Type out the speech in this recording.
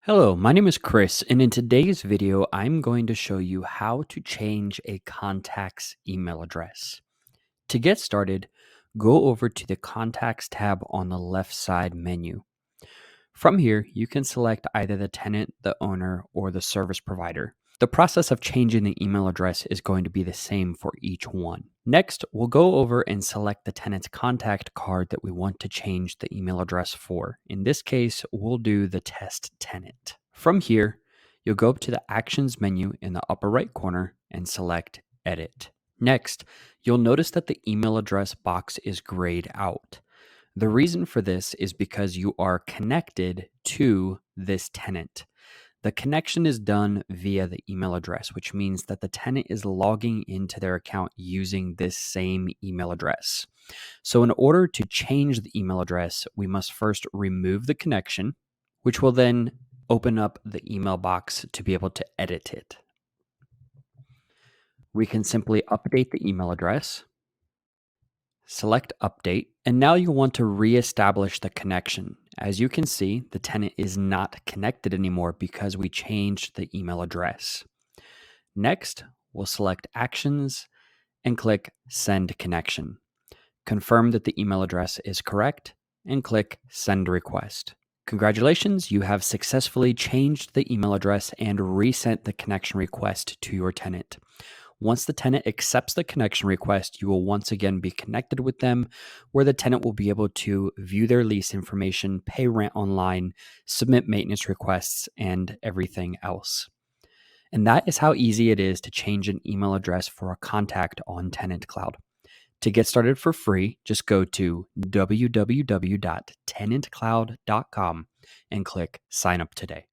Hello, my name is Chris, and in today's video, I'm going to show you how to change a contact's email address. To get started, go over to the Contacts tab on the left side menu. From here, you can select either the tenant, the owner, or the service provider. The process of changing the email address is going to be the same for each one. Next, we'll go over and select the tenant's contact card that we want to change the email address for. In this case, we'll do the test tenant. From here, you'll go up to the Actions menu in the upper right corner and select Edit. Next, you'll notice that the email address box is grayed out. The reason for this is because you are connected to this tenant. The connection is done via the email address, which means that the tenant is logging into their account using this same email address. So in order to change the email address, we must first remove the connection, which will then open up the email box to be able to edit it. We can simply update the email address, select Update, and now you want to reestablish the connection. As you can see, the tenant is not connected anymore because we changed the email address. Next, we'll select Actions and click Send Connection. Confirm that the email address is correct and click Send Request. Congratulations, you have successfully changed the email address and resent the connection request to your tenant. Once the tenant accepts the connection request, you will once again be connected with them, where the tenant will be able to view their lease information, pay rent online, submit maintenance requests, and everything else. And that is how easy it is to change an email address for a contact on TenantCloud. To get started for free, just go to www.tenantcloud.com and click Sign Up Today.